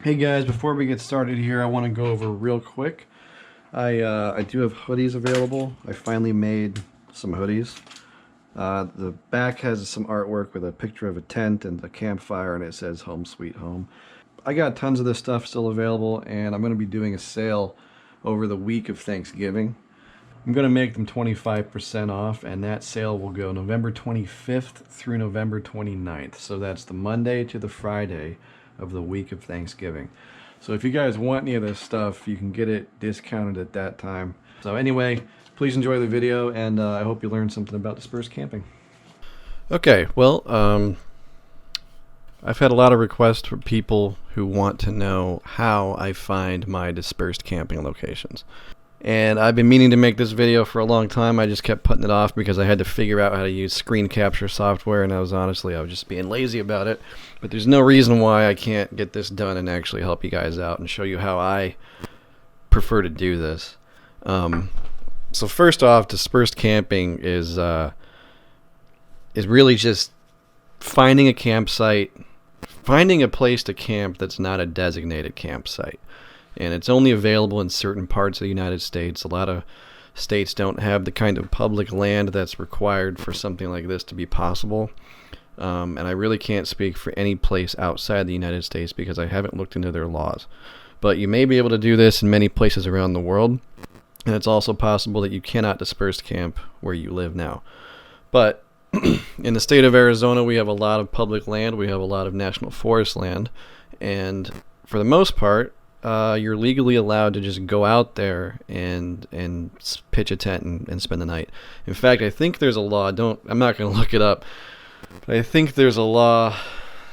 Hey guys, before we get started here, I want to go over real quick. I do have hoodies available. I finally made some hoodies. The back has some artwork with a picture of a tent and a campfire, and it says "Home Sweet Home." I got tons of this stuff still available, and I'm going to be doing a sale over the week of Thanksgiving. I'm going to make them 25% off, and that sale will go November 25th through November 29th. So that's the Monday to the Friday of the week of Thanksgiving. So if you guys want any of this stuff, you can get it discounted at that time. So anyway, please enjoy the video, and I hope you learned something about dispersed camping. Okay, well, I've had a lot of requests from people who want to know how I find my dispersed camping locations. And I've been meaning to make this video for a long time. I just kept putting it off because I had to figure out how to use screen capture software, and I was just being lazy about it. But there's no reason why I can't get this done and actually help you guys out and show you how I prefer to do this. So first off, dispersed camping is really just finding a campsite, finding a place to camp that's not a designated campsite. And it's only available in certain parts of the United States. A lot of states don't have the kind of public land that's required for something like this to be possible. And I really can't speak for any place outside the United States because I haven't looked into their laws. But you may be able to do this in many places around the world. And it's also possible that you cannot disperse camp where you live now. But in the state of Arizona, we have a lot of public land. We have a lot of national forest land. And for the most part, you're legally allowed to just go out there and pitch a tent and spend the night. In fact, I think there's a law. I'm not going to look it up, but I think there's a law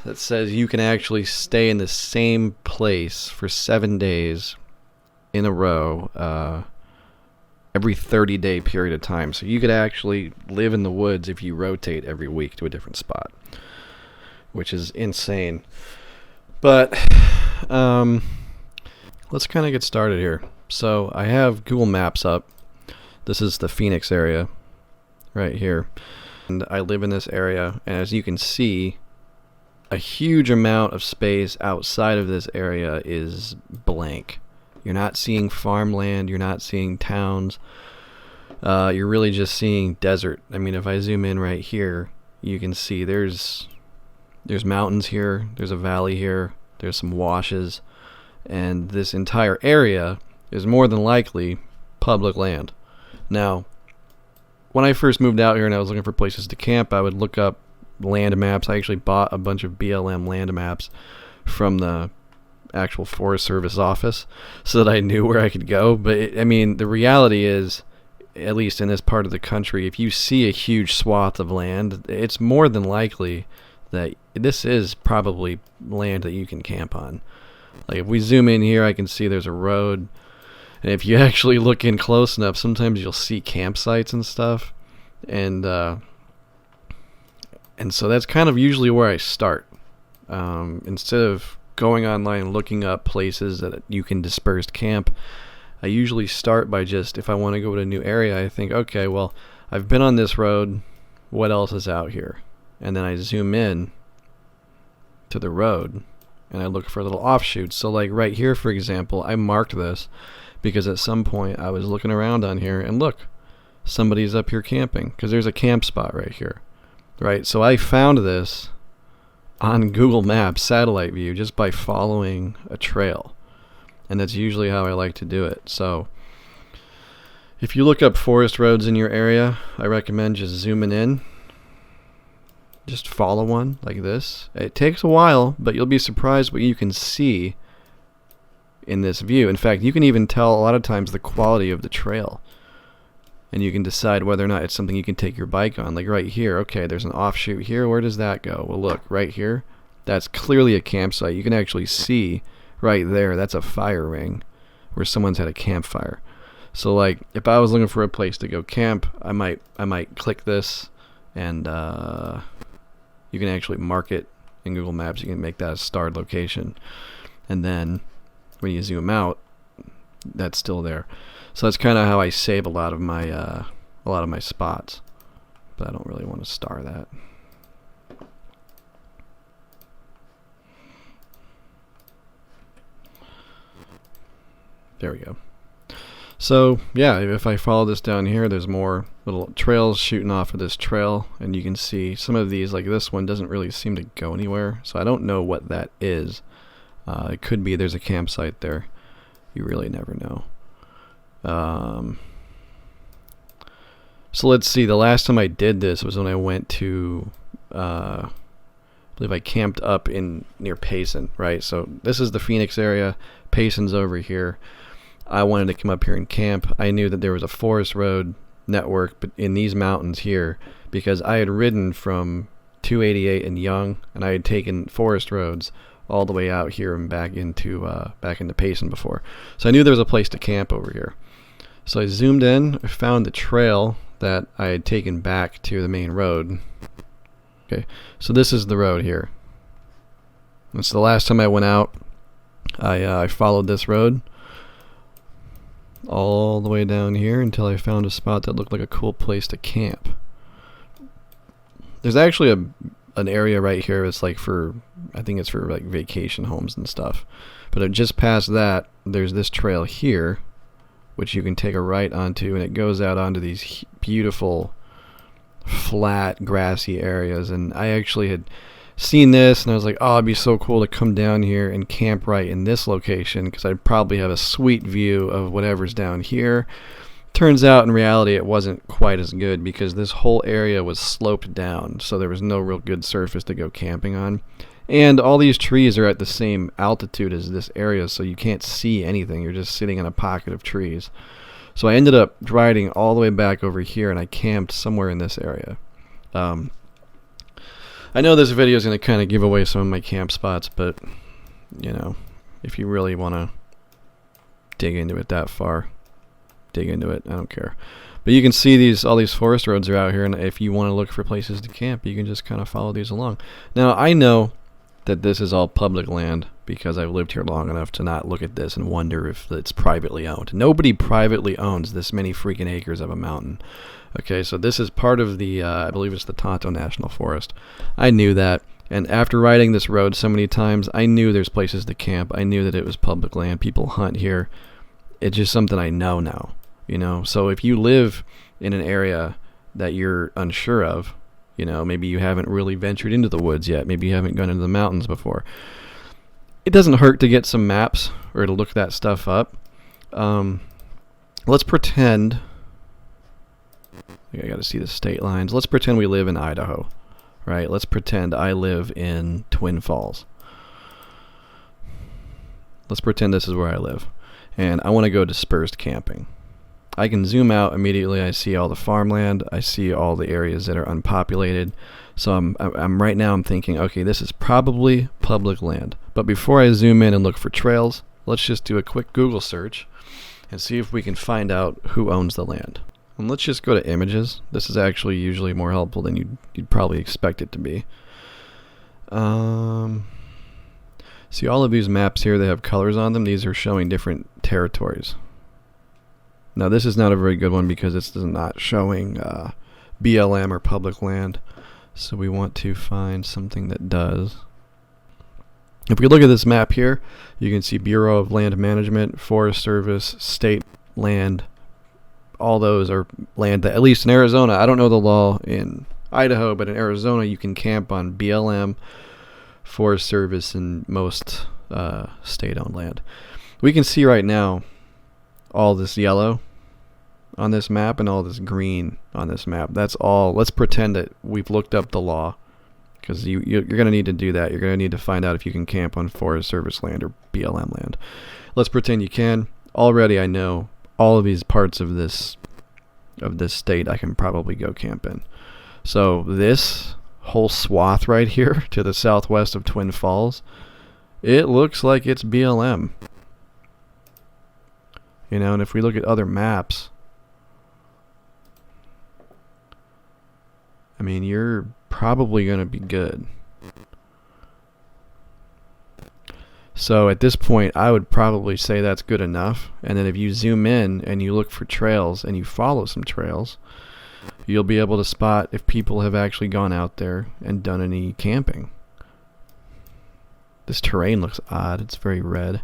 that says you can actually stay in the same place for 7 days in a row, every 30-day period of time. So you could actually live in the woods if you rotate every week to a different spot, which is insane. But let's kind of get started here. So I have Google Maps up. This is the Phoenix area right here. And I live in this area. And as you can see, a huge amount of space outside of this area is blank. You're not seeing farmland. You're not seeing towns. You're really just seeing desert. I mean, if I zoom in right here, you can see there's mountains here. There's a valley here. There's some washes. And this entire area is more than likely public land. Now, when I first moved out here and I was looking for places to camp, I would look up land maps. I actually bought a bunch of BLM land maps from the actual Forest Service office so that I knew where I could go. But the reality is, at least in this part of the country, if you see a huge swath of land, it's more than likely that this is probably land that you can camp on. Like if we zoom in here, I can see there's a road, and if you actually look in close enough, sometimes you'll see campsites and stuff, and so that's kind of usually where I start. Instead of going online and looking up places that you can disperse camp, I usually start by just, if I want to go to a new area, I think, okay, well, I've been on this road, what else is out here? And then I zoom in to the road, and I look for little offshoots. So like right here, for example, I marked this because at some point I was looking around on here and look, somebody's up here camping because there's a camp spot right here, right? So I found this on Google Maps satellite view just by following a trail, and that's usually how I like to do it. So if you look up forest roads in your area, I recommend just zooming in. Just follow one like this. It takes a while, but you'll be surprised what you can see in this view. In fact, you can even tell a lot of times the quality of the trail. And you can decide whether or not it's something you can take your bike on. Like right here, okay, there's an offshoot here. Where does that go? Well, look, right here, that's clearly a campsite. You can actually see right there, that's a fire ring where someone's had a campfire. So like, if I was looking for a place to go camp, I might click this, and you can actually mark it in Google Maps. You can make that a starred location. And then when you zoom out, that's still there. So that's kind of how I save a lot of my spots. But I don't really want to star that. There we go. So yeah, if I follow this down here, there's more little trails shooting off of this trail, and you can see some of these, like this one, doesn't really seem to go anywhere. So I don't know what that is. It could be there's a campsite there. You really never know. So let's see. The last time I did this was when I went to, I believe I camped up in near Payson, right? So this is the Phoenix area. Payson's over here. I wanted to come up here and camp. I knew that there was a forest road network but in these mountains here because I had ridden from 288 and Young, and I had taken forest roads all the way out here and back into Payson before. So I knew there was a place to camp over here. So I zoomed in, I found the trail that I had taken back to the main road. Okay, so this is the road here. It's the last time I went out. I followed this road all the way down here until I found a spot that looked like a cool place to camp. There's actually an area right here. It's like I think it's for like vacation homes and stuff. But just past that, there's this trail here, which you can take a right onto, and it goes out onto these beautiful, flat, grassy areas. And I actually had seen this, and I was like, oh, it'd be so cool to come down here and camp right in this location, because I'd probably have a sweet view of whatever's down here. Turns out, in reality, it wasn't quite as good, because this whole area was sloped down, so there was no real good surface to go camping on. And all these trees are at the same altitude as this area, so you can't see anything. You're just sitting in a pocket of trees. So I ended up riding all the way back over here, and I camped somewhere in this area. I know this video is going to kind of give away some of my camp spots, but, you know, if you really want to dig into it that far, dig into it. I don't care. But you can see all these forest roads are out here, and if you want to look for places to camp, you can just kind of follow these along. Now, I know that this is all public land because I've lived here long enough to not look at this and wonder if it's privately owned. Nobody privately owns this many freaking acres of a mountain. Okay, so this is part of the, I believe it's the Tonto National Forest. I knew that, and after riding this road so many times, I knew there's places to camp. I knew that it was public land. People hunt here. It's just something I know now, you know. So if you live in an area that you're unsure of, you know, maybe you haven't really ventured into the woods yet, maybe you haven't gone into the mountains before, it doesn't hurt to get some maps or to look that stuff up. Let's pretend, I got to see the state lines. Let's pretend we live in Idaho, right? Let's pretend I live in Twin Falls. Let's pretend this is where I live, and I want to go dispersed camping. I can zoom out immediately. I see all the farmland. I see all the areas that are unpopulated. So I'm right now I'm thinking, okay, this is probably public land. But before I zoom in and look for trails, let's just do a quick Google search and see if we can find out who owns the land. And let's just go to images. This is actually usually more helpful than you'd probably expect it to be. See all of these maps here, they have colors on them. These are showing different territories. Now this is not a very good one because it's not showing BLM or public land. So we want to find something that does. If we look at this map here, you can see Bureau of Land Management, Forest Service, State Land. All those are land that, at least in Arizona, I don't know the law in Idaho, but in Arizona you can camp on BLM, Forest Service, and most state-owned land. We can see right now all this yellow on this map and all this green on this map. That's all. Let's pretend that we've looked up the law, because you're going to need to do that. You're going to need to find out if you can camp on Forest Service land or BLM land. Let's pretend you can. Already I know all of these parts of this state I can probably go camp in. So this whole swath right here to the southwest of Twin Falls, it looks like it's BLM. You know, and if we look at other maps, I mean, you're probably going to be good. So at this point, I would probably say that's good enough. And then if you zoom in and you look for trails and you follow some trails, you'll be able to spot if people have actually gone out there and done any camping. This terrain looks odd. It's very red.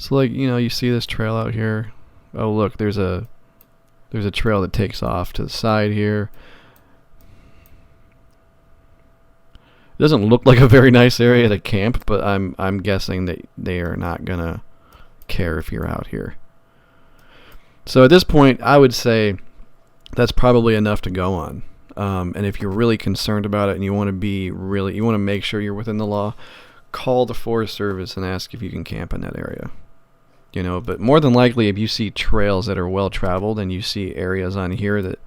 So like, you know, you see this trail out here. Oh look, there's a trail that takes off to the side here. It doesn't look like a very nice area to camp, but I'm guessing that they are not gonna care if you're out here. So at this point, I would say that's probably enough to go on. And if you're really concerned about it and you want to make sure you're within the law, call the Forest Service and ask if you can camp in that area. You know, but more than likely, if you see trails that are well traveled and you see areas on here that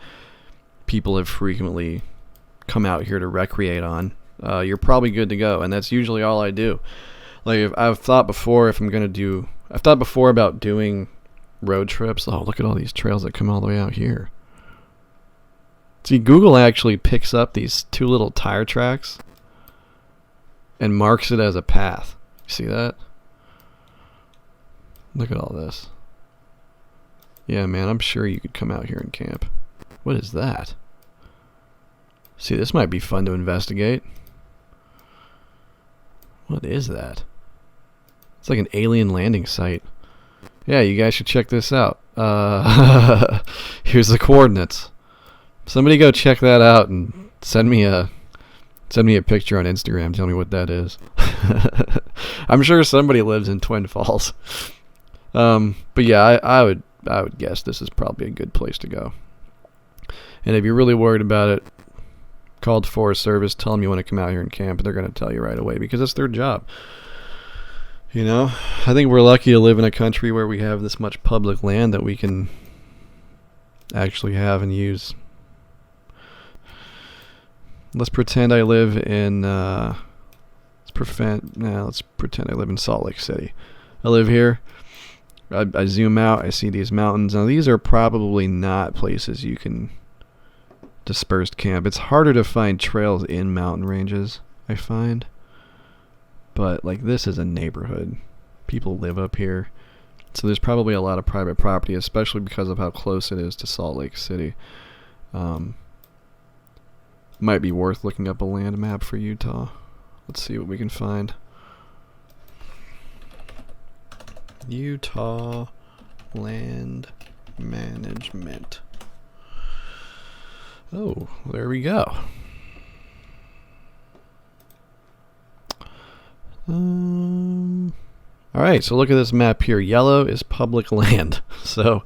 people have frequently come out here to recreate on, you're probably good to go. And that's usually all I do. Like I've thought before about doing road trips. Oh, look at all these trails that come all the way out here. See, Google actually picks up these two little tire tracks and marks it as a path. You see that? Look at all this. Yeah, man, I'm sure you could come out here and camp. What is that? See, this might be fun to investigate. What is that? It's like an alien landing site. Yeah, you guys should check this out. Here's the coordinates. Somebody go check that out and send me a picture on Instagram. Tell me what that is. I'm sure somebody lives in Twin Falls. But yeah, I would guess this is probably a good place to go. And if you're really worried about it, call the Forest Service. Tell them you want to come out here and camp. They're going to tell you right away because it's their job. You know, I think we're lucky to live in a country where we have this much public land that we can actually have and use. Let's pretend I live in, let's pretend I live in Salt Lake City. I live here. I zoom out. I see these mountains. Now, these are probably not places you can dispersed camp. It's harder to find trails in mountain ranges, I find. But, like, this is a neighborhood. People live up here. So there's probably a lot of private property, especially because of how close it is to Salt Lake City. Might be worth looking up a land map for Utah. Let's see what we can find. Utah land management. Oh, there we go. Alright, so look at this map here. Yellow is public land. So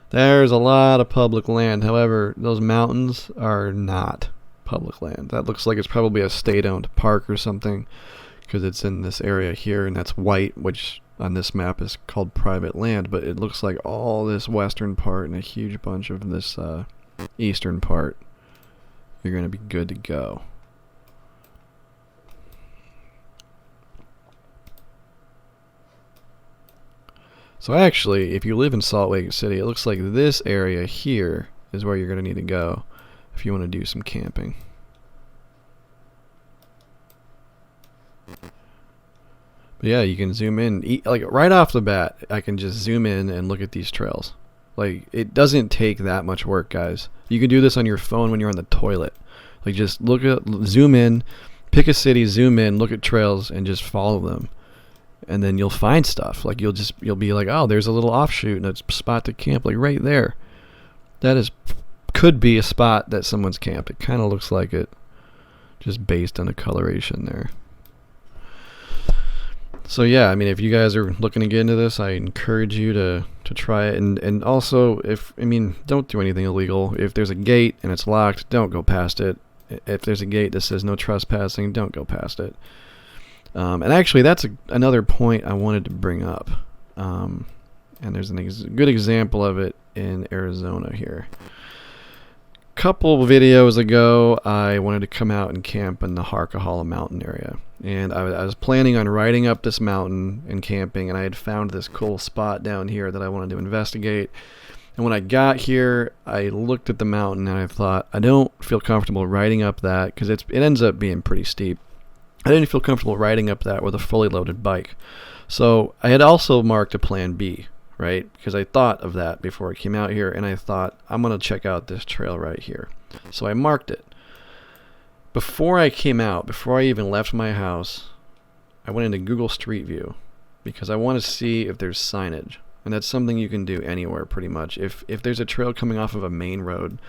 there's a lot of public land. However, those mountains are not public land. That looks like it's probably a state-owned park or something because it's in this area here, and that's white, which on this map is called private land. But it looks like all this western part and a huge bunch of this eastern part, you're going to be good to go. So actually, if you live in Salt Lake City, it looks like this area here is where you're going to need to go if you want to do some camping. But yeah, you can zoom in. Like right off the bat, I can just zoom in and look at these trails. Like, it doesn't take that much work, guys. You can do this on your phone when you're on the toilet. Like, just zoom in, pick a city, zoom in, look at trails, and just follow them. And then you'll find stuff. Like, you'll be like, oh, there's a little offshoot and a spot to camp, like right there. That could be a spot that someone's camped. It kind of looks like it, just based on the coloration there. So yeah, I mean, if you guys are looking to get into this, I encourage you to try it. And also, don't do anything illegal. If there's a gate and it's locked, don't go past it. If there's a gate that says no trespassing, don't go past it. And actually, that's another point I wanted to bring up. And there's a good example of it in Arizona here. Couple videos ago, I wanted to come out and camp in the Harquahala mountain area. And I was planning on riding up this mountain and camping, and I had found this cool spot down here that I wanted to investigate. And when I got here, I looked at the mountain and I thought, I don't feel comfortable riding up that because it ends up being pretty steep. I didn't feel comfortable riding up that with a fully loaded bike. So I had also marked a plan B, right? Because I thought of that before I came out here, and I thought, I'm going to check out this trail right here. So I marked it. Before I came out, before I even left my house, I went into Google Street View. because I want to see if there's signage. And that's something you can do anywhere pretty much. If there's a trail coming off of a main road,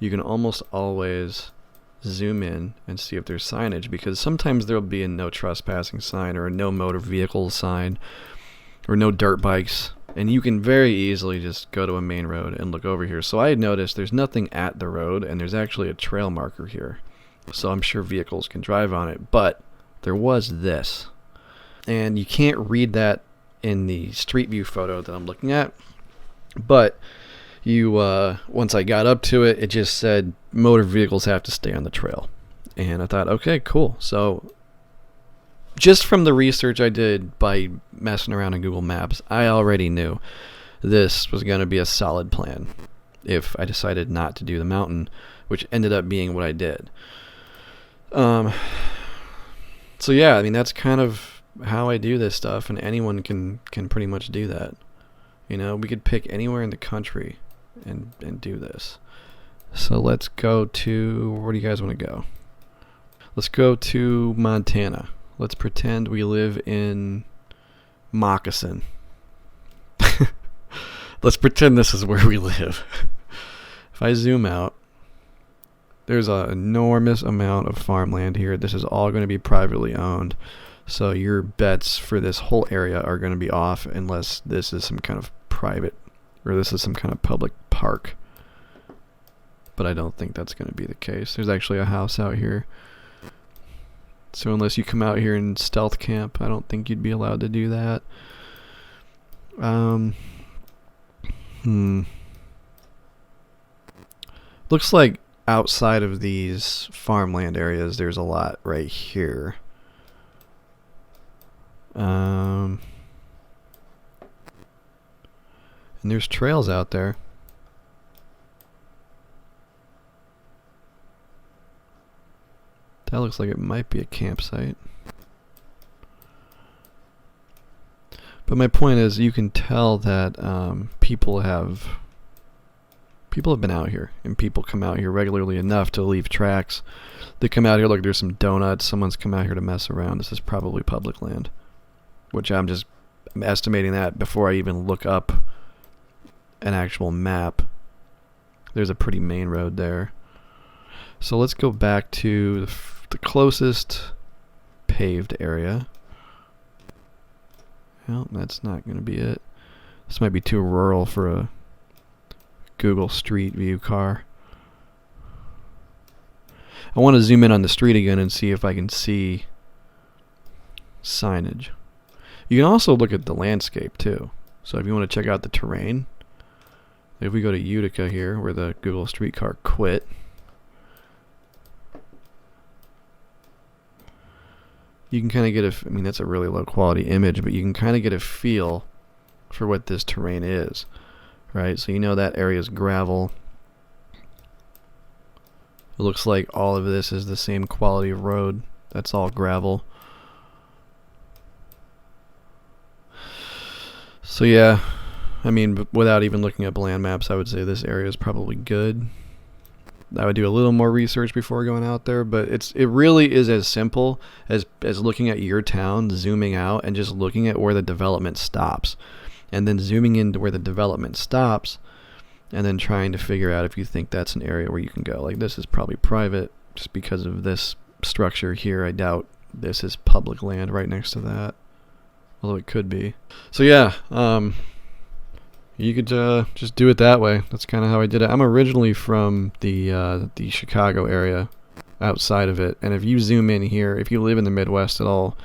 you can almost always zoom in and see if there's signage, because sometimes there'll be a no trespassing sign or a no motor vehicle sign or no dirt bikes, and you can very easily just go to a main road and look over here. So I had noticed there's nothing at the road, and there's actually a trail marker here, so I'm sure vehicles can drive on it, but there was this, and you can't read that in the street view photo that I'm looking at, but once I got up to it, it just said motor vehicles have to stay on the trail. And I thought, okay, cool. So just from the research I did by messing around in Google Maps, I already knew this was going to be a solid plan if I decided not to do the mountain, which ended up being what I did. So yeah, I mean, that's kind of how I do this stuff, and anyone can pretty much do that. You know, we could pick anywhere in the country and do this. So let's go to, where do you guys want to go? Let's go to Montana. Let's pretend we live in Moccasin. Let's pretend this is where we live. If I zoom out, there's an enormous amount of farmland here. This is all going to be privately owned. So your bets for this whole area are going to be off unless this is some kind of private, or this is some kind of public park. But I don't think that's going to be the case. There's actually a house out here. So unless you come out here and stealth camp, I don't think you'd be allowed to do that. Looks like outside of these farmland areas, there's a lot right here. And there's trails out there. That looks like it might be a campsite. But my point is, you can tell that people have been out here, and people come out here regularly enough to leave tracks. They come out here, look, there's some donuts. Someone's come out here to mess around. This is probably public land, which I'm estimating that before I even look up an actual map. There's a pretty main road there. So let's go back to the closest paved area. Well, that's not going to be it. This might be too rural for a Google Street View car. I want to zoom in on the street again and see if I can see signage. You can also look at the landscape too. So if you want to check out the terrain, if we go to Utica here, where the Google Street car quit, you can kind of get I mean, that's a really low quality image, but you can kind of get a feel for what this terrain is, right? So you know that area is gravel. It looks like all of this is the same quality of road. That's all gravel. So yeah, I mean, without even looking up land maps, I would say this area is probably good. I would do a little more research before going out there, but it really is as simple as looking at your town, zooming out, and just looking at where the development stops, and then zooming into where the development stops, and then trying to figure out if you think that's an area where you can go. Like, this is probably private just because of this structure here. I doubt this is public land right next to that, although it could be. So yeah, you could just do it that way. That's kind of how I did it. I'm originally from the Chicago area, outside of it, and if you zoom in here, if you live in the Midwest at all,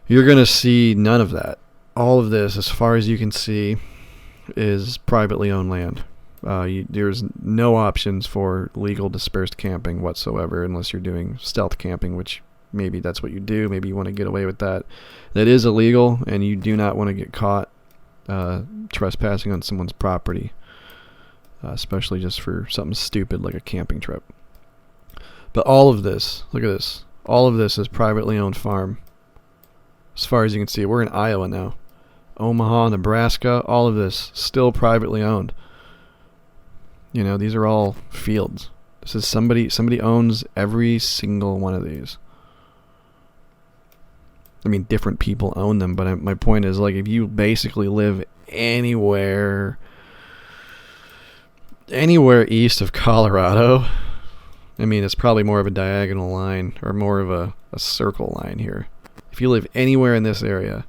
you're going to see none of that. All of this, as far as you can see, is privately owned land. There's no options for legal dispersed camping whatsoever, unless you're doing stealth camping, which maybe that's what you do. Maybe you want to get away with that. That is illegal, and you do not want to get caught trespassing on someone's property, especially just for something stupid like a camping trip. But all of this, look at this, all of this is privately owned farm. As far as you can see, we're in Iowa now. Omaha, Nebraska, all of this still privately owned. You know, these are all fields. This is somebody owns every single one of these. I mean, different people own them, but my point is, like, if you basically live anywhere east of Colorado, I mean, it's probably more of a diagonal line or more of a circle line here. If you live anywhere in this area,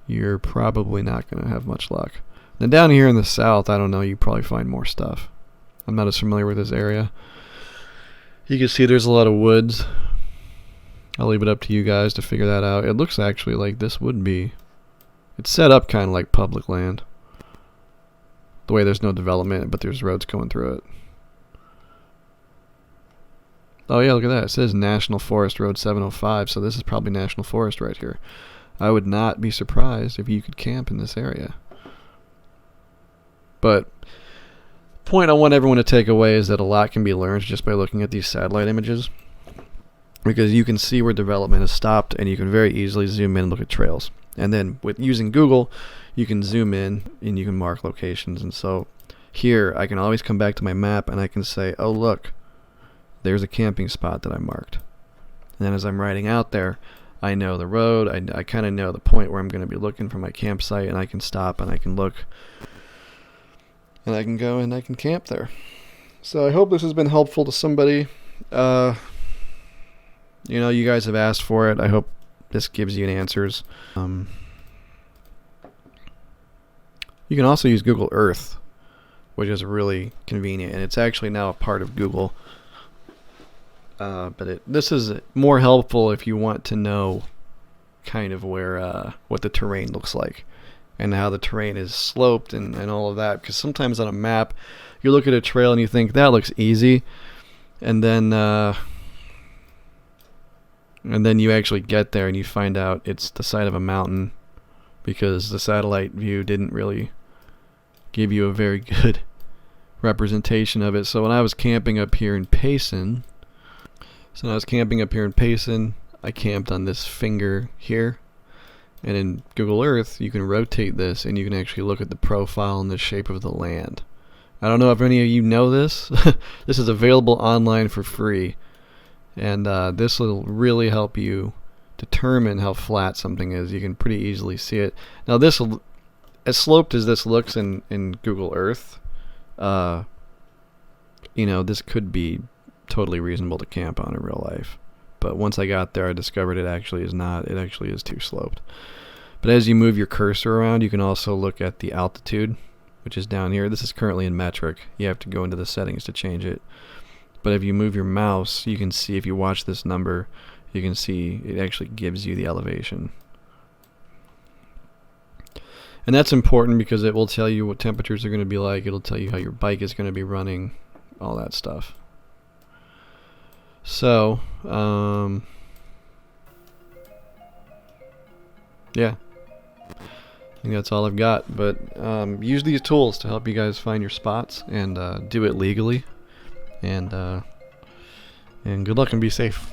you're probably not going to have much luck. Now down here in the south, I don't know, you probably find more stuff. I'm not as familiar with this area. You can see there's a lot of woods. I'll leave it up to you guys to figure that out. It looks actually like this would be... It's set up kind of like public land. The way there's no development, but there's roads going through it. Oh yeah, look at that. It says National Forest Road 705, so this is probably National Forest right here. I would not be surprised if you could camp in this area. But the point I want everyone to take away is that a lot can be learned just by looking at these satellite images. Because you can see where development has stopped, and you can very easily zoom in and look at trails. And then with using Google, you can zoom in and you can mark locations. And so here, I can always come back to my map and I can say, oh look, there's a camping spot that I marked. And then as I'm riding out there, I know the road, I kind of know the point where I'm going to be looking for my campsite, and I can stop and I can look and I can go and I can camp there. So I hope this has been helpful to somebody. You know, you guys have asked for it. I hope this gives you answers. You can also use Google Earth, which is really convenient, and it's actually now a part of Google. But this is more helpful if you want to know kind of where what the terrain looks like and how the terrain is sloped and all of that. Because sometimes on a map, you look at a trail and you think that looks easy, and then you actually get there and you find out it's the side of a mountain because the satellite view didn't really give you a very good representation of it. So when I was camping up here in Payson, I camped on this finger here. And in Google Earth, you can rotate this and you can actually look at the profile and the shape of the land. I don't know if any of you know this. This is available online for free. And this will really help you determine how flat something is. You can pretty easily see it. Now this, as sloped as this looks in Google Earth, you know, this could be totally reasonable to camp on in real life. But once I got there, I discovered it actually is not. It actually is too sloped. But as you move your cursor around, you can also look at the altitude, which is down here. This is currently in metric. You have to go into the settings to change it. But if you move your mouse, you can see, if you watch this number, you can see it actually gives you the elevation. And that's important because it will tell you what temperatures are going to be like. It'll tell you how your bike is going to be running, all that stuff. So, yeah. I think that's all I've got. But use these tools to help you guys find your spots and do it legally. And good luck and be safe.